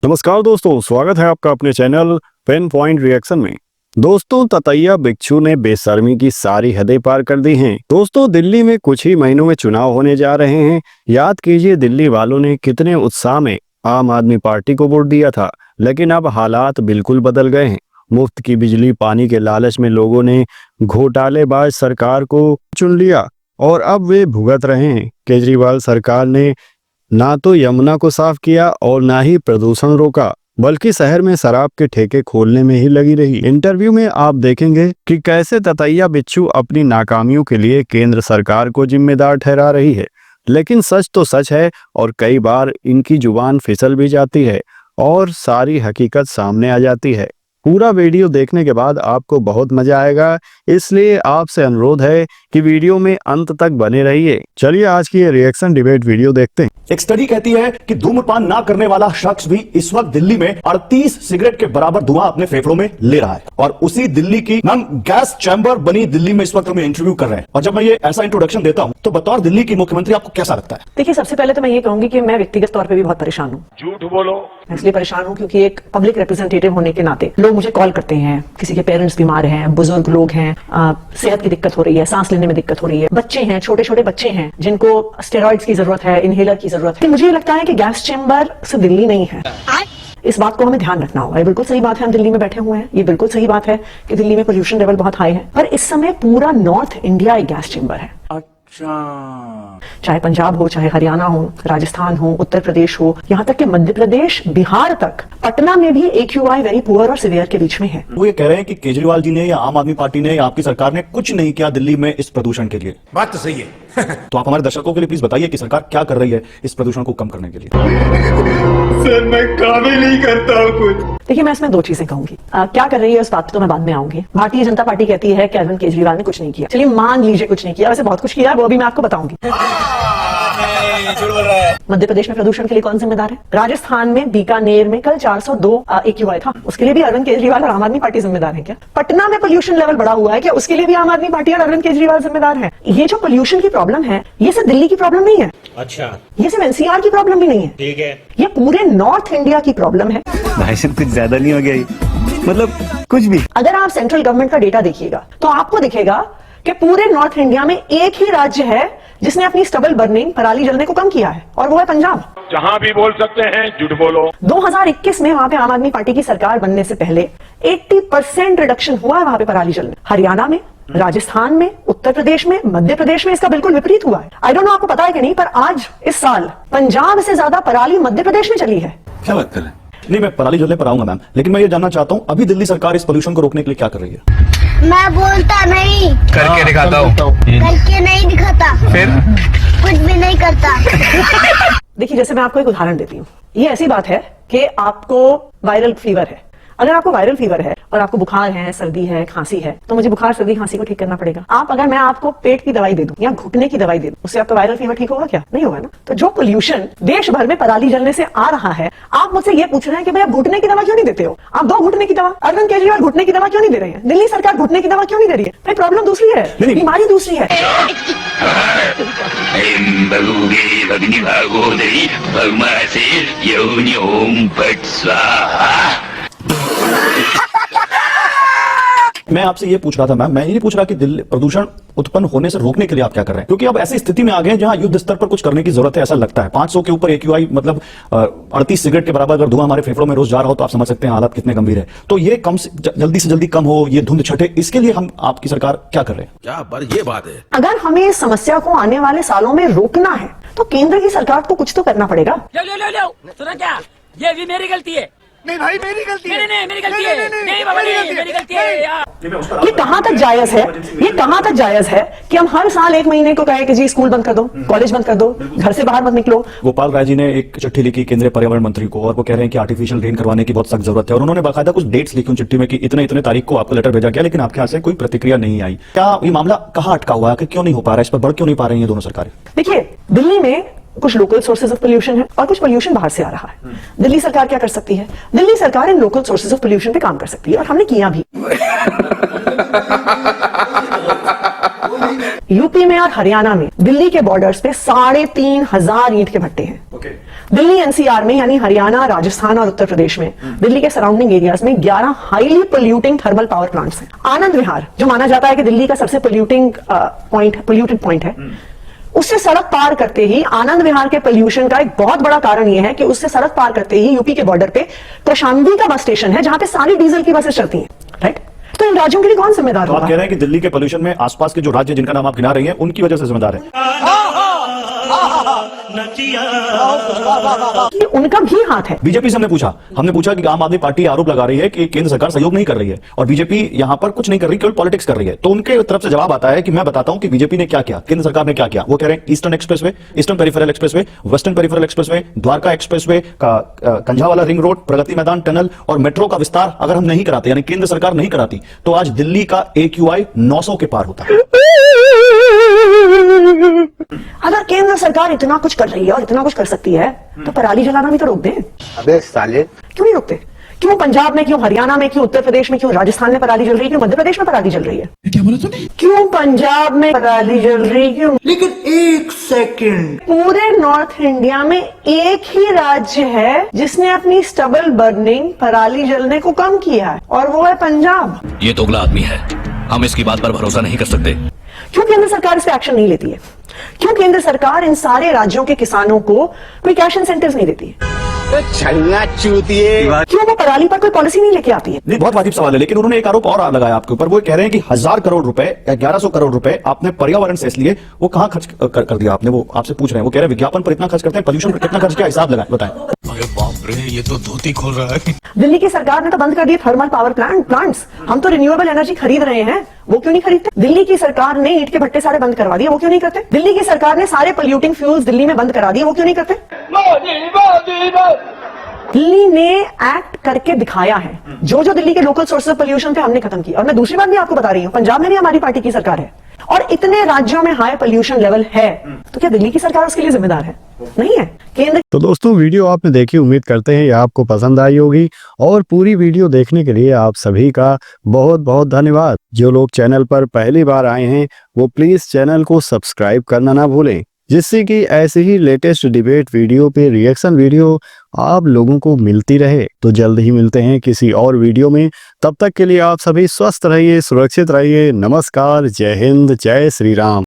नमस्कार दोस्तों, स्वागत है आपका अपने चैनल पेन पॉइंट रिएक्शन में। दोस्तों, ततैया बिच्छू ने बेशर्मी की सारी हदें पार कर दी हैं। दोस्तों, दिल्ली में कुछ ही महीनों में चुनाव होने जा रहे हैं। याद कीजिए दिल्ली वालों ने कितने उत्साह में आम आदमी पार्टी को वोट दिया था, लेकिन अब हालात बिल्कुल बदल गए हैं। मुफ्त की बिजली पानी के लालच में लोगों ने घोटालेबाज सरकार को चुन लिया और अब वे भुगत रहे हैं। केजरीवाल सरकार ने ना तो यमुना को साफ किया और ना ही प्रदूषण रोका, बल्कि शहर में शराब के ठेके खोलने में ही लगी रही। इंटरव्यू में आप देखेंगे कि कैसे ततैया बिच्छू अपनी नाकामियों के लिए केंद्र सरकार को जिम्मेदार ठहरा रही है। लेकिन सच तो सच है और कई बार इनकी जुबान फिसल भी जाती है और सारी हकीकत सामने आ जाती है। पूरा वीडियो देखने के बाद आपको बहुत मजा आएगा, इसलिए आपसे अनुरोध है कि वीडियो में अंत तक बने रहिए। चलिए आज की ये रिएक्शन डिबेट वीडियो देखते हैं। एक स्टडी कहती है कि धूम्रपान ना करने वाला शख्स भी इस वक्त दिल्ली में 38 सिगरेट के बराबर धुआं अपने फेफड़ों में ले रहा है। और उसी दिल्ली की मैम गैस चैम्बर बनी दिल्ली में इस वक्त हमें इंटरव्यू कर रहे हैं। और जब मैं ये ऐसा इंट्रोडक्शन देता हूँ तो बतौर दिल्ली की मुख्यमंत्री आपको कैसा लगता है? देखिए, सबसे पहले तो मैं ये कहूंगी कि मैं व्यक्तिगत तौर पे भी बहुत परेशान हूँ। झूठ बोलो। मैं इसलिए परेशान हूँ क्योंकि एक पब्लिक रिप्रेजेंटेटिव होने के नाते लोग मुझे कॉल करते हैं, किसी के पेरेंट्स बीमार हैं, बुजुर्ग लोग हैं, सेहत की दिक्कत हो रही है, सांस लेने में दिक्कत हो रही है, बच्चे हैं, छोटे छोटे बच्चे हैं जिनको स्टेरॉइड्स की जरूरत है, इनहेलर की जरूरत है। मुझे लगता है कि गैस चैम्बर से दिल्ली नहीं है। इस बात को हमें ध्यान रखना होगा। ये बिल्कुल सही बात है, हम दिल्ली में बैठे हुए हैं, ये बिल्कुल सही बात है कि दिल्ली में पोल्यूशन लेवल बहुत हाई है, पर इस समय पूरा नॉर्थ इंडिया एक गैस चैम्बर है। चाहे पंजाब हो, चाहे हरियाणा हो, राजस्थान हो, उत्तर प्रदेश हो, यहाँ तक कि मध्य प्रदेश, बिहार तक, पटना में भी AQI वेरी पुअर और सिवियर के बीच में है। वो ये कह रहे हैं कि केजरीवाल जी ने या आम आदमी पार्टी ने या आपकी सरकार ने कुछ नहीं किया दिल्ली में इस प्रदूषण के लिए। बात तो सही है। तो आप हमारे दर्शकों के लिए प्लीज बताइए कि सरकार क्या कर रही है इस प्रदूषण को कम करने के लिए। सर, मैं काम ही नहीं करता हूँ कुछ। देखिए, मैं इसमें दो चीजें कहूंगी। क्या कर रही है उस बात तो मैं बाद में आऊंगी। भारतीय जनता पार्टी कहती है कि अरविंद केजरीवाल ने कुछ नहीं किया। चलिए मान लीजिए कुछ नहीं किया, वैसे बहुत कुछ किया है, वो भी मैं आपको बताऊंगी। मध्य प्रदेश में प्रदूषण के लिए कौन जिम्मेदार है? राजस्थान में बीकानेर में कल 402 AQI था, उसके लिए भी अरविंद केजरीवाल और आम आदमी पार्टी जिम्मेदार है क्या? पटना में पोल्यूशन लेवल बढ़ा हुआ है क्या? उसके लिए भी आम आदमी पार्टी और अरविंद केजरीवाल जिम्मेदार है। ये जो पोल्यूशन की प्रॉब्लम है, ये सिर्फ दिल्ली की प्रॉब्लम नहीं है। अच्छा, ये सिर्फ NCR की प्रॉब्लम भी नहीं है, ठीक है। ये पूरे नॉर्थ इंडिया की प्रॉब्लम है। भाई साहब कुछ ज्यादा नहीं हो गया ये? मतलब कुछ भी। अगर आप सेंट्रल गवर्नमेंट का डेटा देखिएगा तो आपको दिखेगा कि पूरे नॉर्थ इंडिया में एक ही राज्य है जिसने अपनी स्टबल बर्निंग, पराली जलने को कम किया है, और वो है पंजाब। जहाँ भी बोल सकते हैं झूठ बोलो। 2021 में वहां पे आम आदमी पार्टी की सरकार बनने से पहले 80% रिडक्शन हुआ है वहां पे पराली जलने। हरियाणा में, राजस्थान में, उत्तर प्रदेश में, मध्य प्रदेश में इसका बिल्कुल विपरीत हुआ है। आई डोंट नो आपको पता है कि नहीं, पर आज इस साल पंजाब से ज्यादा पराली मध्य प्रदेश में चली है। क्या बात कर रहे हैं? नहीं, मैं पराली जलने पर आऊंगा मैम, लेकिन मैं ये जानना चाहता हूँ अभी दिल्ली सरकार इस पोल्यूशन को रोकने के लिए क्या कर रही है? मैं बोलता नहीं, करके दिखाता हूँ। करके नहीं दिखाता, फिर कुछ भी नहीं करता। देखिए, जैसे मैं आपको एक उदाहरण देती हूँ। ये ऐसी बात है कि आपको वायरल फीवर है। अगर आपको वायरल फीवर है और आपको बुखार है, सर्दी है, खांसी है, तो मुझे बुखार, सर्दी, खांसी को ठीक करना पड़ेगा। अगर मैं आपको पेट की दवाई दे दूं या घुटने की दवाई दे दूं, उससे आपका वायरल फीवर ठीक होगा क्या? नहीं होगा ना। तो जो पोल्यूशन देश भर में पराली जलने से आ रहा है, आप मुझसे ये पूछ रहे हैं कि भैया घुटने की दवा क्यों नहीं देते हो? आप दो घुटने की दवा। अरविंद केजरीवाल घुटने की दवा क्यों नहीं दे रहे हैं? दिल्ली सरकार घुटने की दवा क्यों नहीं दे रही है? भाई प्रॉब्लम दूसरी है, बीमारी दूसरी है। मैं आपसे ये पूछ रहा था मैम, मैं ये नहीं पूछ रहा कि दिल्ली प्रदूषण उत्पन्न होने से रोकने के लिए आप क्या कर रहे हैं, क्योंकि अब ऐसी स्थिति में आ गए हैं जहां युद्ध स्तर पर कुछ करने की जरूरत है, ऐसा लगता है। 500 के ऊपर AQI, मतलब 38 सिगरेट के बराबर अगर धुआं हमारे फेफड़ों में रोज जा रहा हो तो आप समझ सकते हैं हालात कितने गंभीर है। तो ये जल्दी से जल्दी कम हो, ये धुंध छटे, इसके लिए हम आपकी सरकार क्या कर रहे हैं? क्या पर ये बात है। अगर हमें इस समस्या को आने वाले सालों में रोकना है तो केंद्र की सरकार को कुछ तो करना पड़ेगा। लो सुना क्या? ये भी मेरी गलती है। नहीं भाई, मेरी गलती है। नहीं, मेरी गलती है। नहीं बाबा, मेरी गलती है यार। ये कहाँ तक जायज है? ये कहाँ तक जायज है कि हम हर साल 1 महीने को कहे कि जी स्कूल बंद कर दो, कॉलेज बंद कर दो, घर से बाहर मत निकलो। गोपाल राय जी ने एक चिट्ठी लिखी केंद्रीय पर्यावरण मंत्री को, और वो कह रहे हैं कि आर्टिफिशियल रेन करवाने की बहुत सख्त जरूरत है, और उन्होंने बाकायदा कुछ डेट्स लिखी उन चिट्ठी में कि इतने तारीख को आपको लेटर भेजा गया, लेकिन आपके यहाँ से कोई प्रतिक्रिया नहीं आई। क्या ये मामला कहाँ अटका हुआ है कि क्यों नहीं हो पा रहा है? इस पर बढ़ क्यों नहीं पा रही है दोनों सरकारें? देखिए, दिल्ली में कुछ लोकल सोर्सेज ऑफ पोल्यूशन है और कुछ पोल्यूशन बाहर से आ रहा है। दिल्ली सरकार क्या कर सकती है? दिल्ली सरकार इन लोकल सोर्सेज ऑफ पोल्यूशन पे काम कर सकती है, और हमने किया भी। यूपी में और हरियाणा में दिल्ली के बॉर्डर्स पे 3,500 ईंट के भट्टे हैं। दिल्ली एनसीआर में यानी हरियाणा, राजस्थान और उत्तर प्रदेश में, दिल्ली के सराउंडिंग एरियाज में 11 highly polluting thermal power plants हैं। आनंद विहार, जो माना जाता है कि दिल्ली का सबसे पोल्यूटेड पॉइंट है, उससे सड़क पार करते ही आनंद विहार के पोल्यूशन का एक बहुत बड़ा कारण यह है कि उससे सड़क पार करते ही यूपी के बॉर्डर पे कौशाम्बी का बस स्टेशन है, जहां पे सारी डीजल की बसें चलती हैं, राइट? तो इन राज्यों के लिए कौन जिम्मेदार तो आप होगा? कह रहे हैं कि दिल्ली के पोल्यूशन में आसपास के जो राज्य जिनका नाम आप गिना रही हैं उनकी वजह से जिम्मेदार है। कि उनका भी हाथ है। बीजेपी से हमने पूछा कि आम आदमी पार्टी आरोप लगा रही है कि केंद्र सरकार सहयोग नहीं कर रही है और बीजेपी यहां पर कुछ नहीं कर रही, केवल पॉलिटिक्स कर रही है। तो उनके तरफ से जवाब आता है कि मैं बताता हूं कि बीजेपी ने क्या किया, केंद्र सरकार ने क्या किया। वो कह रहे हैं eastern expressway, eastern peripheral expressway, western peripheral expressway, Dwarka expressway का Kanjhawala ring road, Pragati Maidan tunnel और मेट्रो का विस्तार अगर हम नहीं कराते, यानी केंद्र सरकार नहीं कराती, तो आज दिल्ली का AQI 900 के पार होता। अगर केंद्र सरकार इतना कुछ कर रही है और इतना कुछ कर सकती है, तो पराली जलाना भी तो रोक दें। अबे साले, क्यों नहीं रोकते? क्यों पंजाब में, क्यों हरियाणा में, क्यों उत्तर प्रदेश में, क्यों राजस्थान में पराली जल रही है, क्यों मध्य प्रदेश में पराली जल रही है? क्या बोला तूने? क्यों पंजाब में पराली जल रही, क्यों? लेकिन एक सेकंड, पूरे नॉर्थ इंडिया में एक ही राज्य है जिसने अपनी स्टबल बर्निंग, पराली जलने को कम किया है, और वो है पंजाब। ये दोगला आदमी है, हम इसकी बात पर भरोसा नहीं कर सकते। क्यों केंद्र सरकार इस पे एक्शन नहीं लेती है? क्यों केंद्र सरकार इन सारे राज्यों के किसानों को कोई कैश इंसेंटिव्स नहीं देती है? क्यों वो पराली पर कोई पॉलिसी नहीं लेके आती है? नहीं, बहुत वाजिब सवाल है, लेकिन उन्होंने एक आरोप और लगाया आपके ऊपर। वो कह रहे हैं कि 1000 करोड़ रुपए या 1100 करोड़ रुपए आपने पर्यावरण से इसलिए वो कहां खर्च कर दिया आपने, वो आपसे पूछ रहे हैं। वो कह रहे हैं विज्ञापन पर इतना खर्च करते हैं, पोल्यूशन पर कितना खर्च किया, हिसाब लगाएं, बताएं। अरे बाप रे, ये तो धोती खोल रहा है। दिल्ली की सरकार ने तो बंद कर दिए थर्मल पावर प्लांट्स। हम तो रिन्यूएबल एनर्जी खरीद रहे हैं, वो क्यों नहीं खरीदते? दिल्ली की सरकार ने ईंट के भट्टे सारे बंद करवा दिए, वो क्यों नहीं करते? दिल्ली की सरकार ने सारे पोल्यूटिंग फ्यूल्स दिल्ली में बंद करा दिए, वो क्यों नहीं करते? दिल्ली ने एक्ट करके दिखाया है। जो दिल्ली के लोकल सोर्सेज ऑफ पोल्यूशन थे हमने खत्म किया। और मैं दूसरी बात भी आपको बता रही हूँ, पंजाब में भी हमारी पार्टी की सरकार है और इतने राज्यों में हाई पोल्यूशन लेवल है, तो क्या दिल्ली की सरकार उसके लिए जिम्मेदार है? नहीं है। केंद्र। तो दोस्तों वीडियो आपने देखी, उम्मीद करते हैं ये आपको पसंद आई होगी और पूरी वीडियो देखने के लिए आप सभी का बहुत बहुत धन्यवाद। जो लोग चैनल पर पहली बार आए हैं वो प्लीज चैनल को सब्सक्राइब करना ना भूलें, जिससे कि ऐसे ही लेटेस्ट डिबेट वीडियो पे रिएक्शन वीडियो आप लोगों को मिलती रहे। तो जल्द ही मिलते हैं किसी और वीडियो में, तब तक के लिए आप सभी स्वस्थ रहिए, सुरक्षित रहिए। नमस्कार, जय हिंद, जय श्री राम।